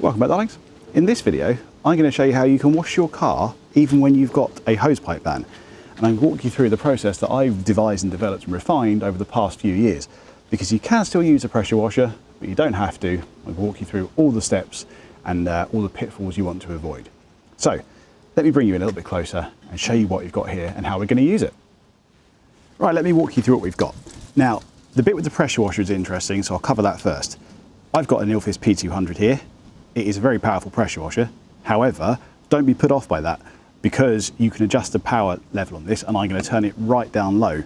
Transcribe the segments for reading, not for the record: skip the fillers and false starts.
Welcome back, darlings. In this video, I'm going to show you how you can wash your car even when you've got a hosepipe ban. And I'm going to walk you through the process that I've devised and developed and refined over the past few years. Because you can still use a pressure washer, but you don't have to. I'll walk you through all the steps and all the pitfalls you want to avoid. So, let me bring you a little bit closer and show you what we've got here and how we're going to use it. Right, let me walk you through what we've got. Now, the bit with the pressure washer is interesting, so I'll cover that first. I've got an enthusiast P200 here. It is a very powerful pressure washer. However, don't be put off by that because you can adjust the power level on this, and I'm going to turn it right down low.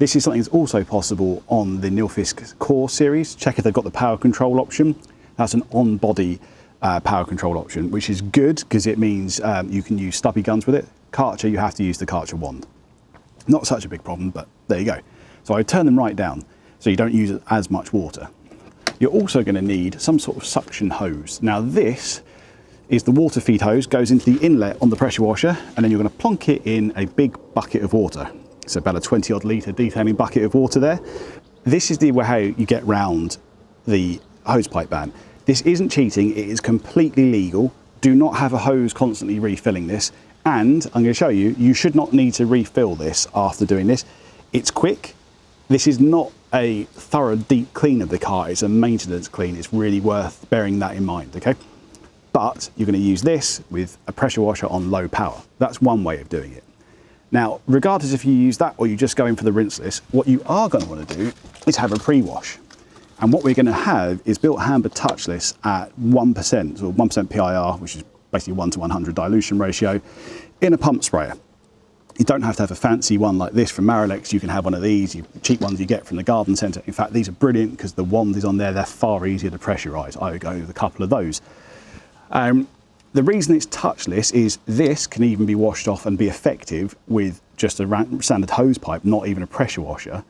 This is something that's also possible on the Nilfisk Core series. Check if they've got the power control option. That's an on-body power control option, which is good because it means you can use stubby guns with it. Karcher, you have to use the Karcher wand. Not such a big problem, but there you go. So I turn them right down so you don't use as much water. You're also going to need some sort of suction hose. Now this is the water feed hose, goes into the inlet on the pressure washer, and then you're going to plonk it in a big bucket of water. It's about a 20 odd litre detailing bucket of water there. This is the way how you get round the hosepipe ban. This isn't cheating, it is completely legal. Do not have a hose constantly refilling this. And I'm going to show you, you should not need to refill this after doing this. It's quick. This is not a thorough deep clean of the car, it's a maintenance clean. It's really worth bearing that in mind, okay? But you're going to use this with a pressure washer on low power. That's one way of doing it. Now, regardless if you use that or you just go in for the rinseless, what you are going to want to do is have a pre-wash. And what we're going to have is Bilt Hamber Touch-Less at 1%, or 1% PIR, which is basically 1 to 100 dilution ratio, in a pump sprayer. You don't have to have a fancy one like this from Marilex. You can have one of these, cheap ones you get from the garden centre. In fact, these are brilliant because the wand is on there. They're far easier to pressurise. I would go with a couple of those. The reason it's touchless is this can even be washed off and be effective with just a standard hose pipe, not even a pressure washer.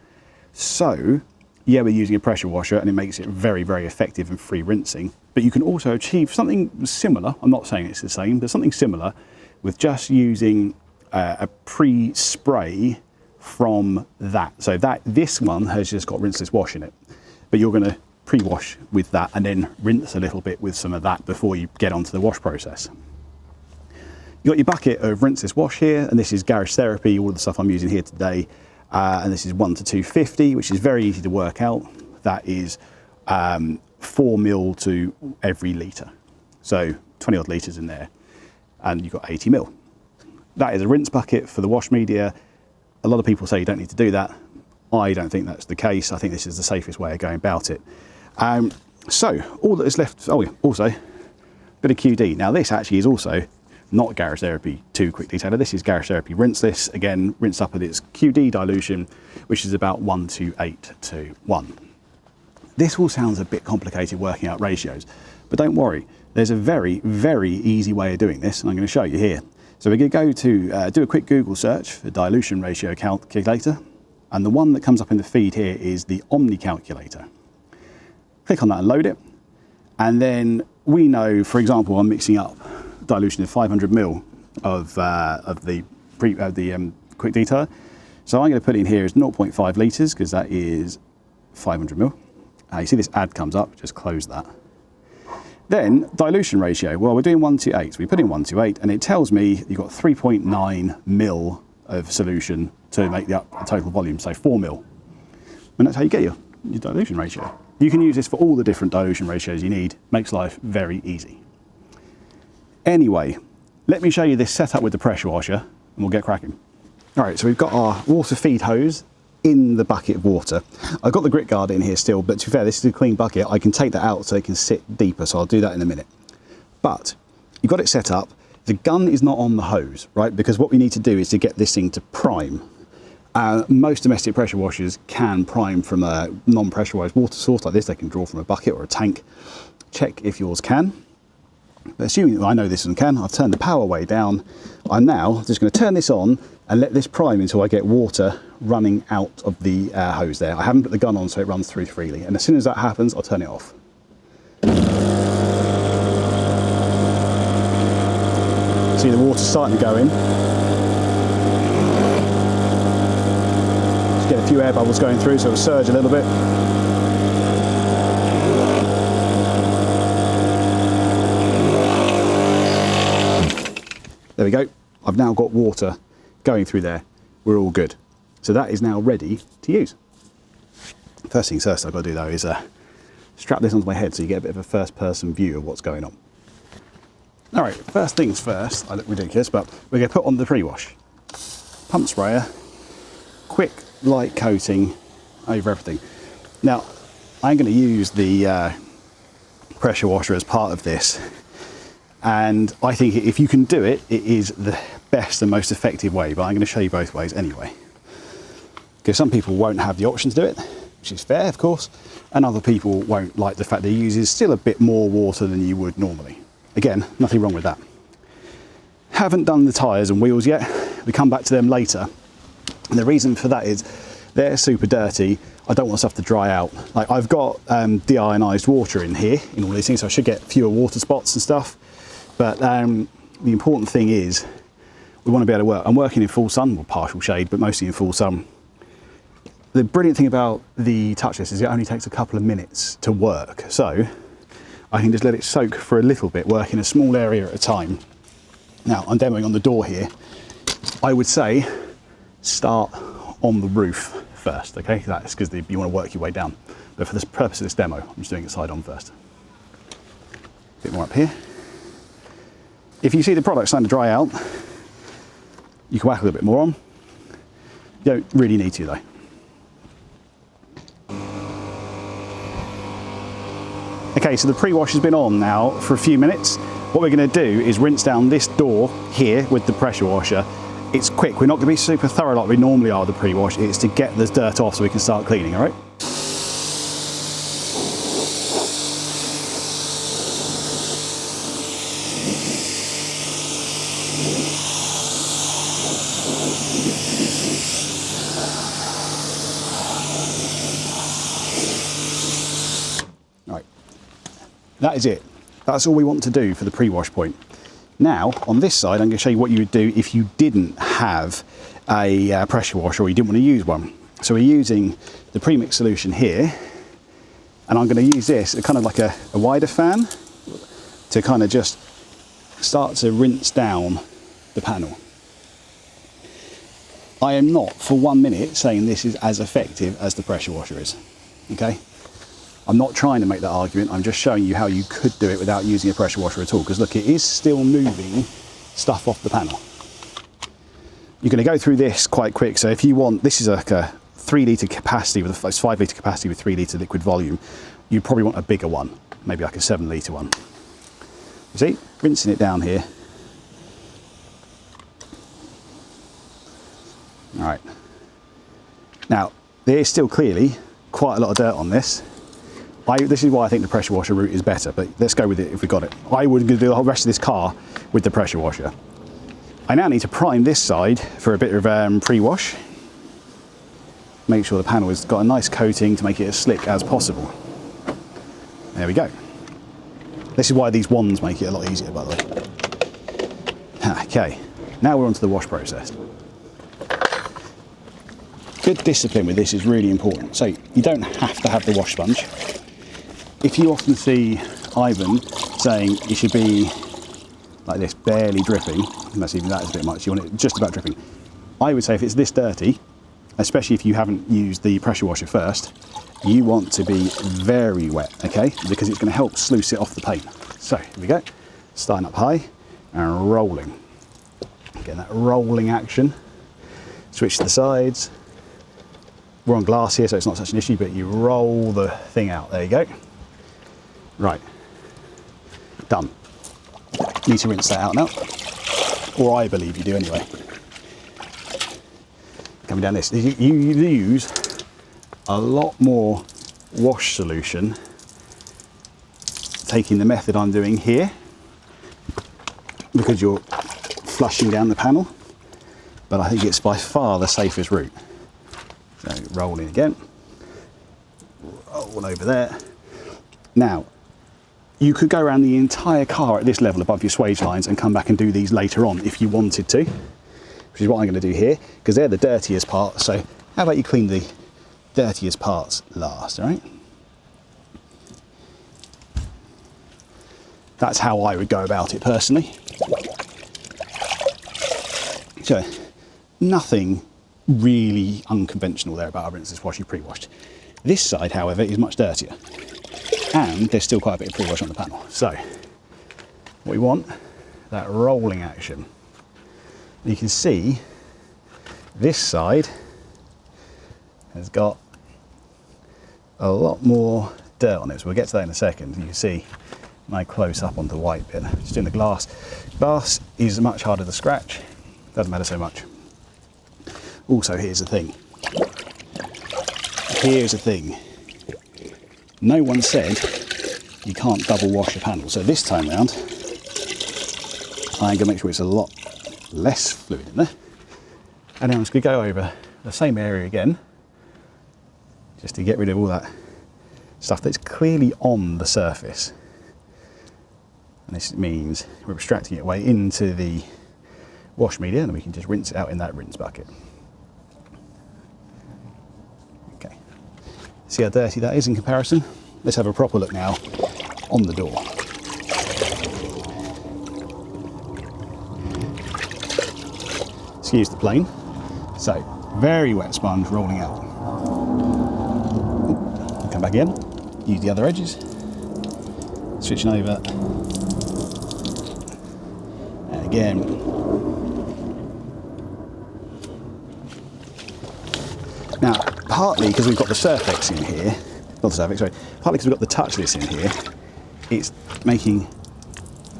So, yeah, we're using a pressure washer and it makes it very, very effective and free rinsing. But you can also achieve something similar. I'm not saying it's the same, but something similar with just using a pre-spray from that. So this one has just got rinseless wash in it, but you're going to pre-wash with that and then rinse a little bit with some of that before you get onto the wash process. You've got your bucket of rinseless wash here, and this is Garage Therapy, all the stuff I'm using here today. And this is 1 to 250, which is very easy to work out. That is 4 mil to every litre. So 20 odd litres in there, and you've got 80 mil. That is a rinse bucket for the wash media. A lot of people say you don't need to do that. I don't think that's the case. I think this is the safest way of going about it. So all that is left, oh yeah, also a bit of QD. Now this actually is also not Garage Therapy 2 quick detailer. This is Garage Therapy rinseless. Again, rinsed up at its QD dilution, which is about 1 to 8 to 1. This all sounds a bit complicated working out ratios, but don't worry. There's a very, very easy way of doing this, and I'm going to show you here. So we're going to go to do a quick Google search for dilution ratio calculator, and the one that comes up in the feed here is the Omni calculator. Click on that and load it, and then we know, for example, I'm mixing up dilution of 500 ml of the quick detailer. So I'm going to put in here is 0.5 litres because that is 500 ml. You see this ad comes up, just close that. Then dilution ratio, well, we're doing 1 to 8. So we put in 1 to 8 and it tells me you've got 3.9 mil of solution to make the total volume, so 4 mil. And that's how you get your dilution ratio. You can use this for all the different dilution ratios you need. Makes life very easy. Anyway, let me show you this setup with the pressure washer and we'll get cracking. All right, so we've got our water feed hose in the bucket of water. I've got the grit guard in here still, but to be fair, this is a clean bucket. I can take that out so it can sit deeper, so I'll do that in a minute. But you've got it set up. The gun is not on the hose, right? Because what we need to do is to get this thing to prime. Most domestic pressure washers can prime from a non-pressurized water source like this. They can draw from a bucket or a tank. Check if yours can. But assuming that I know this one can, I've turned the power way down. I'm now just going to turn this on and let this prime until I get water running out of the hose there. I haven't put the gun on so it runs through freely, and as soon as that happens I'll turn it off. See the water starting to go in. Just get a few air bubbles going through so it'll surge a little bit. There we go. I've now got water going through there. We're all good. So that is now ready to use. First things first I've got to do though is strap this onto my head so you get a bit of a first person view of what's going on. All right, first things first, I look ridiculous, but we're going to put on the pre-wash. Pump sprayer, quick light coating over everything. Now, I'm going to use the pressure washer as part of this, and I think if you can do it, it is the best and most effective way, but I'm going to show you both ways anyway. Because some people won't have the option to do it, which is fair, of course, and other people won't like the fact that it uses still a bit more water than you would normally. Again, nothing wrong with that. Haven't done the tyres and wheels yet. We come back to them later. And the reason for that is they're super dirty. I don't want stuff to dry out. Like I've got deionized water in here in all these things, so I should get fewer water spots and stuff. But the important thing is we want to be able to work. I'm working in full sun, or partial shade, but mostly in full sun. The brilliant thing about the Touch-Less is it only takes a couple of minutes to work. So I can just let it soak for a little bit, work in a small area at a time. Now, I'm demoing on the door here. I would say start on the roof first, okay? That's because you want to work your way down. But for the purpose of this demo, I'm just doing it side on first. A bit more up here. If you see the product starting to dry out, you can whack a little bit more on. You don't really need to though. Okay, so the pre-wash has been on now for a few minutes. What we're going to do is rinse down this door here with the pressure washer. It's quick, we're not going to be super thorough like we normally are with the pre-wash. It's to get the dirt off so we can start cleaning, all right? That is it. That's all we want to do for the pre-wash point. Now, on this side, I'm going to show you what you would do if you didn't have a pressure washer or you didn't want to use one. So we're using the premix solution here, and I'm going to use this, kind of like a wider fan, to kind of just start to rinse down the panel. I am not for 1 minute saying this is as effective as the pressure washer is, okay? I'm not trying to make that argument, I'm just showing you how you could do it without using a pressure washer at all, because look, it is still moving stuff off the panel. You're going to go through this quite quick, so if you want, this is like a 3 litre capacity, with a 5 litre capacity with 3 litre liquid volume, you probably want a bigger one, maybe like a 7 litre one. You see, rinsing it down here. All right. Now, there is still clearly quite a lot of dirt on this. This is why I think the pressure washer route is better, but let's go with it if we got it. I would do the whole rest of this car with the pressure washer. I now need to prime this side for a bit of pre-wash. Make sure the panel has got a nice coating to make it as slick as possible. There we go. This is why these wands make it a lot easier, by the way. Okay, now we're on to the wash process. Good discipline with this is really important. So you don't have to have the wash sponge. If you often see Ivan saying it should be like this, barely dripping, unless even that is a bit much, you want it just about dripping. I would say if it's this dirty, especially if you haven't used the pressure washer first, you want to be very wet, okay? Because it's going to help sluice it off the paint. So here we go, starting up high and rolling. Getting that rolling action. Switch to the sides. We're on glass here, so it's not such an issue, but you roll the thing out. There you go. Right, done. Need to rinse that out now, or I believe you do anyway. Coming down this, you use a lot more wash solution taking the method I'm doing here, because you're flushing down the panel, but I think it's by far the safest route. So rolling again, roll over there. Now, you could go around the entire car at this level above your swage lines and come back and do these later on if you wanted to, which is what I'm going to do here, because they're the dirtiest parts. So how about you clean the dirtiest parts last, all right? That's how I would go about it personally. So nothing really unconventional there about a rinseless wash you pre-washed. This side, however, is much dirtier, and there's still quite a bit of pre-wash on the panel. So what we want, that rolling action. You can see this side has got a lot more dirt on it, so we'll get to that in a second. You can see my close up onto the white bit. Just doing the glass. Glass is much harder to scratch, doesn't matter so much. Also, here's the thing. Here's the thing. No one said you can't double wash a panel. So this time round, I'm gonna make sure it's a lot less fluid in there. And then I'm just gonna go over the same area again, just to get rid of all that stuff that's clearly on the surface. And this means we're extracting it away into the wash media, and we can just rinse it out in that rinse bucket. Okay, see how dirty that is in comparison? Let's have a proper look now on the door. Excuse the plane. So, very wet sponge rolling out. Ooh, come back in, use the other edges. Switching over. And again. Now, partly because we've got the Surfex in here, not the Surfex, sorry, partly because we've got the Touch-Less in here, it's making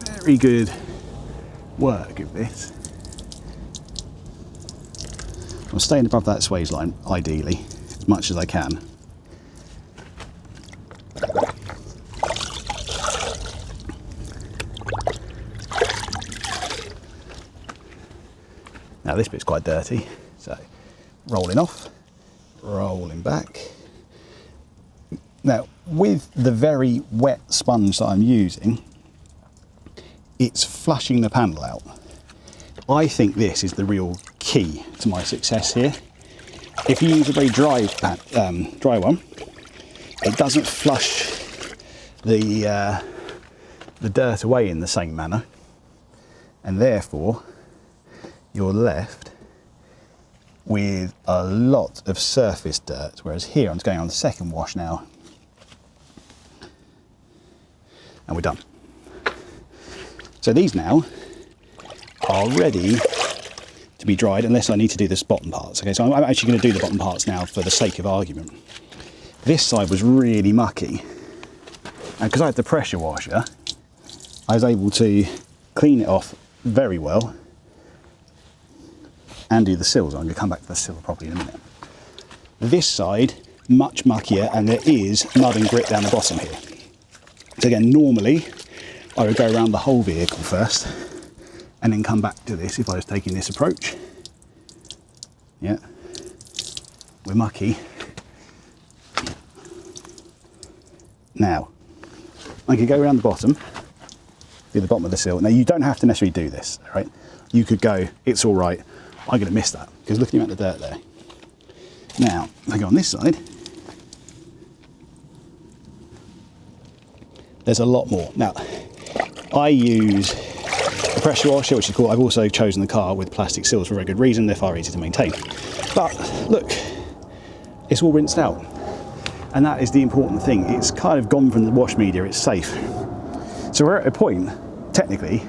very good work of this. I'm staying above that swage line, ideally, as much as I can. Now this bit's quite dirty, so rolling off, rolling back. Now, with the very wet sponge that I'm using, it's flushing the panel out. I think this is the real key to my success here. If you use a very dry one, it doesn't flush the dirt away in the same manner, and therefore you're left with a lot of surface dirt. Whereas here, I'm just going on the second wash now, and we're done. So these now are ready to be dried, unless I need to do the bottom parts. Okay, so I'm actually going to do the bottom parts now for the sake of argument. This side was really mucky, and because I had the pressure washer, I was able to clean it off very well and do the sills. I'm going to come back to the sill properly in a minute. This side, much muckier, and there is mud and grit down the bottom here. So again, normally I would go around the whole vehicle first and then come back to this if I was taking this approach. Yeah, we're mucky. Now, I could go around the bottom, do the bottom of the sill. Now, you don't have to necessarily do this, right? You could go, it's all right, I'm going to miss that, because looking at the dirt there. Now, if I go on this side, there's a lot more. Now, I use a pressure washer, which is cool. I've also chosen the car with plastic seals for a very good reason. They're far easier to maintain. But look, it's all rinsed out. And that is the important thing. It's kind of gone from the wash media, it's safe. So we're at a point, technically,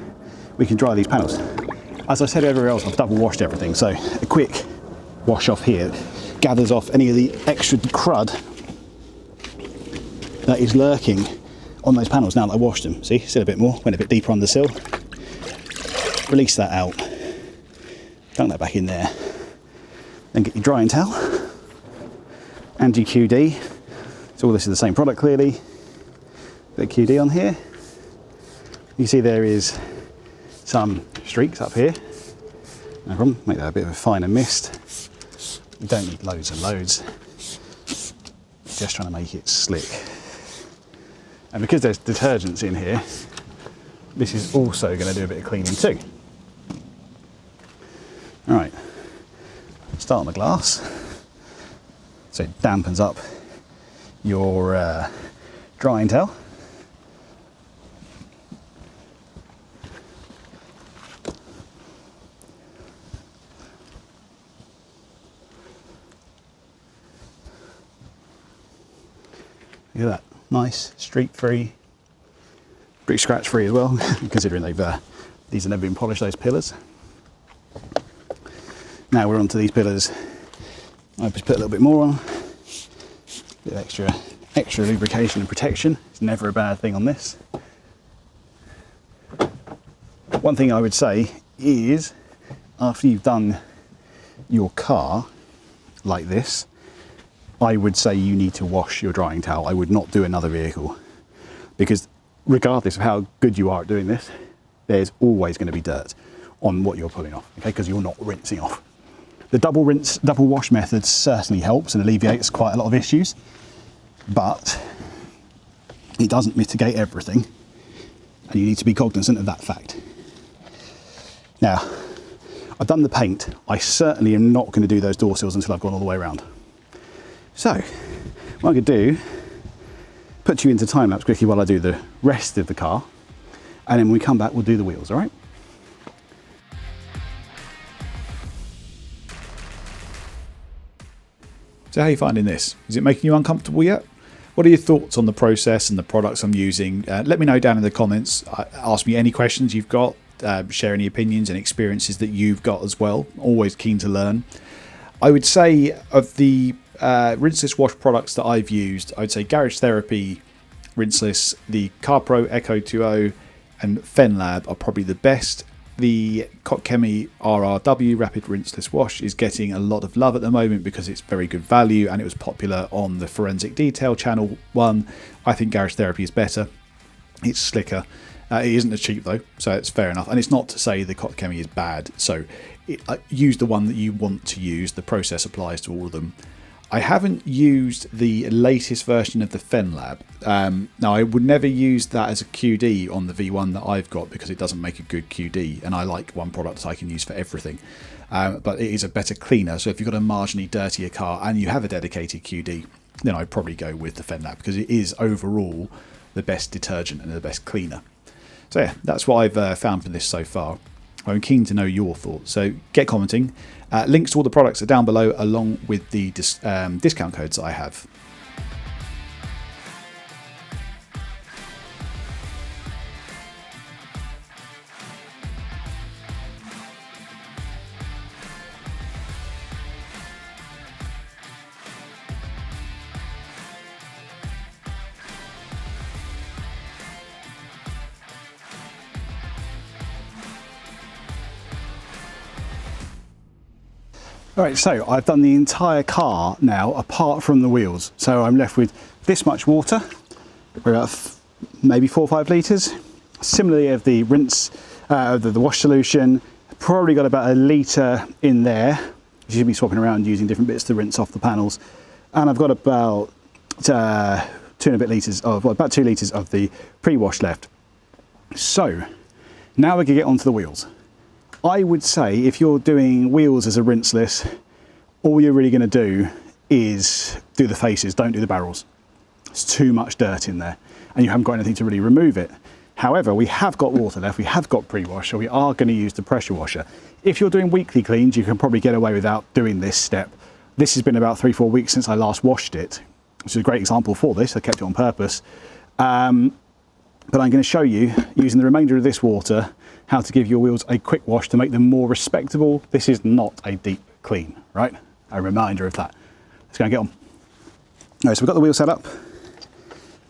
we can dry these panels. As I said everywhere else, I've double washed everything. So a quick wash off here gathers off any of the extra crud that is lurking on those panels now that I washed them. See, still a bit more, went a bit deeper on the sill. Release that out, dunk that back in there. Then get your drying towel and your QD. So all this is the same product clearly. Bit of QD on here. You see there is some streaks up here. No problem, make that a bit of a finer mist. You don't need loads and loads. Just trying to make it slick. And because there's detergents in here, this is also going to do a bit of cleaning too. All right, start on the glass. So it dampens up your drying towel. Look at that, nice, streak-free, brick scratch-free as well, considering these have never been polished, those pillars. Now we're onto these pillars. I just put a little bit more on, a bit of extra lubrication and protection. It's never a bad thing on this. One thing I would say is, after you've done your car like this, I would say you need to wash your drying towel. I would not do another vehicle, because regardless of how good you are at doing this, there's always going to be dirt on what you're pulling off, okay? Because you're not rinsing off. The double wash method certainly helps and alleviates quite a lot of issues, but it doesn't mitigate everything, and you need to be cognizant of that fact. Now, I've done the paint. I certainly am not going to do those door sills until I've gone all the way around. So, what I could do, put you into time lapse quickly while I do the rest of the car, and then when we come back, we'll do the wheels, all right? So how are you finding this? Is it making you uncomfortable yet? What are your thoughts on the process and the products I'm using? Let me know down in the comments. Ask me any questions you've got. Share any opinions and experiences that you've got as well. Always keen to learn. I would say of the rinseless wash products that I've used, I would say Garage Therapy rinseless, the CarPro Echo 2.0 and FenLab are probably the best. The Kotkemi RRW Rapid Rinseless Wash is getting a lot of love at the moment because it's very good value and it was popular on the Forensic Detail channel 1. I think Garage Therapy is better. It's slicker. It isn't as cheap though, so it's fair enough. And it's not to say the Kotkemi is bad. So use the one that you want to use. The process applies to all of them. I haven't used the latest version of the FenLab. Now, I would never use that as a QD on the V1 that I've got because it doesn't make a good QD, and I like one product that I can use for everything. But it is a better cleaner, so if you've got a marginally dirtier car and you have a dedicated QD, then I'd probably go with the FenLab because it is overall the best detergent and the best cleaner. So yeah, that's what I've found for this so far. I'm keen to know your thoughts, so get commenting. Links to all the products are down below, along with the discount codes I have. Alright, so I've done the entire car now apart from the wheels. So I'm left with this much water, we're about maybe 4 or 5 litres. Similarly of the the wash solution, probably got about 1 litre in there. You should be swapping around using different bits to rinse off the panels. And I've got about 2 and a bit litres of, well, about 2 litres of the pre-wash left. So now we can get onto the wheels. I would say if you're doing wheels as a rinseless, all you're really going to do is do the faces, don't do the barrels. It's too much dirt in there and you haven't got anything to really remove it. However, we have got water left, we have got pre-wash, so we are going to use the pressure washer. If you're doing weekly cleans, you can probably get away without doing this step. This has been about 3 or 4 weeks since I last washed it, which is a great example for this. I kept it on purpose. But I'm going to show you, using the remainder of this water, how to give your wheels a quick wash to make them more respectable. This is not a deep clean, right? A reminder of that. Let's go and get on. All right, so we've got the wheel set up.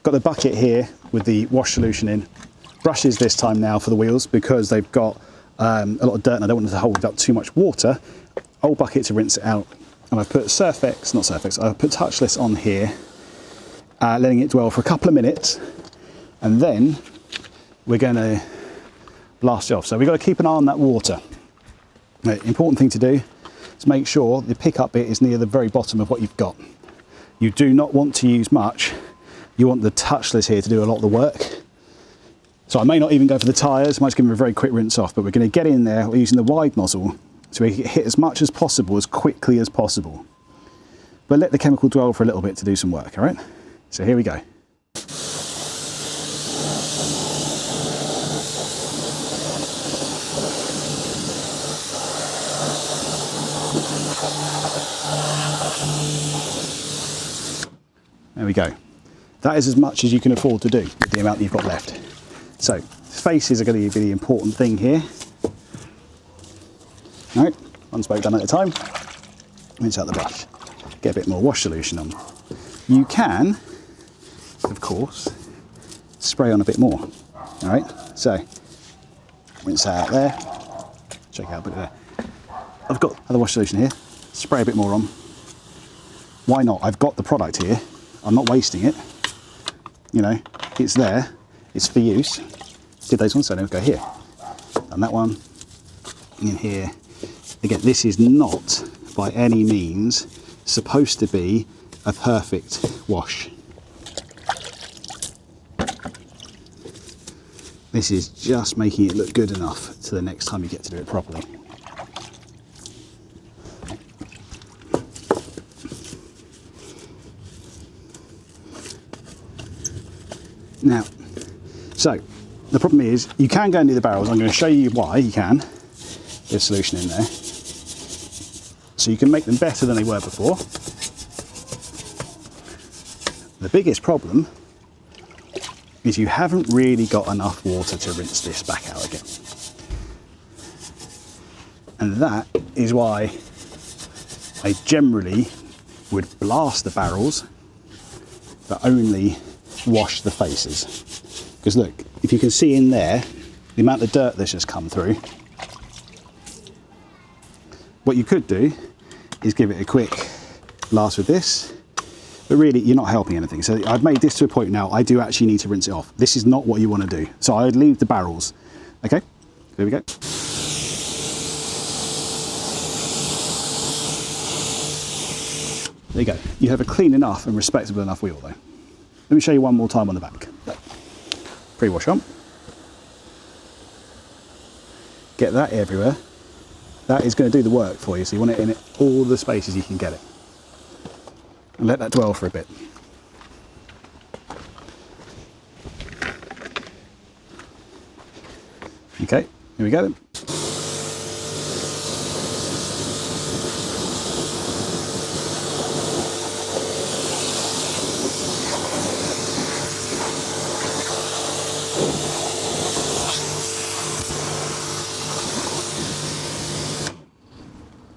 Got the bucket here with the wash solution in. Brushes this time now for the wheels because they've got a lot of dirt and I don't want them to hold up too much water. Old bucket to rinse it out. And I've put I've put Touch-Less on here, letting it dwell for a couple of minutes. And then we're going to blast it off. So we've got to keep an eye on that water. The important thing to do is make sure the pickup bit is near the very bottom of what you've got. You do not want to use much. You want the Touch-Less here to do a lot of the work. So I may not even go for the tyres, I might just give them a very quick rinse off, but we're going to get in there using the wide nozzle so we can hit as much as possible, as quickly as possible. But let the chemical dwell for a little bit to do some work, all right? So here we go. There we go. That is as much as you can afford to do with the amount that you've got left. So faces are going to be the important thing here. All right, one spoke done at a time. Rinse out the brush. Get a bit more wash solution on. You can, of course, spray on a bit more. All right, so rinse that out there. Check out a bit there. I've got other wash solution here. Spray a bit more on. Why not? I've got the product here. I'm not wasting it. You know, it's there. It's for use. Did those ones, so now go here. And that one in here. Again, this is not by any means supposed to be a perfect wash. This is just making it look good enough to the next time you get to do it properly. Now, so the problem is you can go and do the barrels. I'm going to show you why you can. There's solution in there. So you can make them better than they were before. The biggest problem is you haven't really got enough water to rinse this back out again. And that is why I generally would blast the barrels, but only wash the faces. Because look, if you can see in there, the amount of dirt that's just come through, what you could do is give it a quick blast with this, but really you're not helping anything. So I've made this to a point now, I do actually need to rinse it off. This is not what you want to do. So I would leave the barrels. Okay, there we go. There you go. You have a clean enough and respectable enough wheel though. Let me show you one more time on the back. Pre-wash on. Get that everywhere. That is going to do the work for you, so you want it in all the spaces you can get it. And let that dwell for a bit. Okay, here we go then.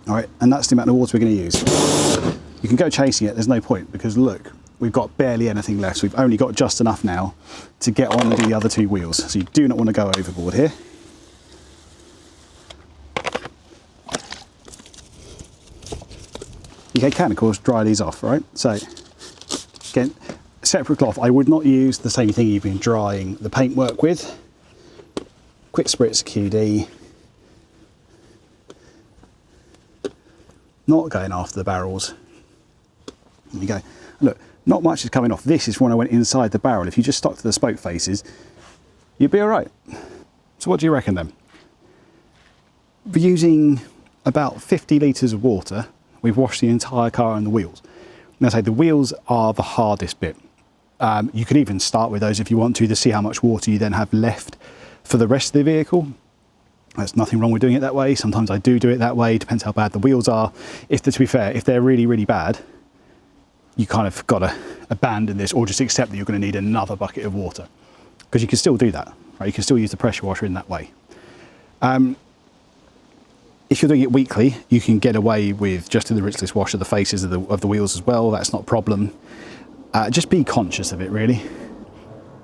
All right, and that's the amount of water we're going to use. You can go chasing it, there's no point, because look, we've got barely anything left. So we've only got just enough now to get on and do the other two wheels. So you do not want to go overboard here. You can, of course, dry these off, right? So, again, separate cloth. I would not use the same thing you've been drying the paintwork with. Quick spritz QD. Not going after the barrels. There you go. Look, not much is coming off. This is when I went inside the barrel. If you just stuck to the spoke faces, you'd be all right. So what do you reckon then? We're using about 50 litres of water. We've washed the entire car and the wheels. Now, say the wheels are the hardest bit. You could even start with those if you want to see how much water you then have left for the rest of the vehicle. There's nothing wrong with doing it that way. Sometimes I do it that way, depends how bad the wheels are. To be fair, if they're really, really bad, you kind of got to abandon this or just accept that you're going to need another bucket of water. Because you can still do that, right? You can still use the pressure washer in that way. If you're doing it weekly, you can get away with just the rinseless wash of the faces of the wheels as well. That's not a problem. Just be conscious of it, really.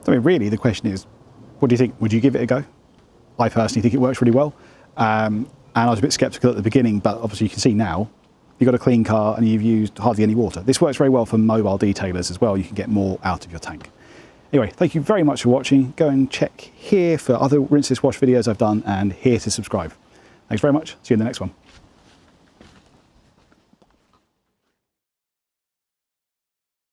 I mean, really, the question is, what do you think? Would you give it a go? I personally think it works really well. And I was a bit skeptical at the beginning, but obviously you can see now, you've got a clean car and you've used hardly any water. This works very well for mobile detailers as well. You can get more out of your tank. Anyway, thank you very much for watching. Go and check here for other rinseless wash videos I've done and here to subscribe. Thanks very much. See you in the next one.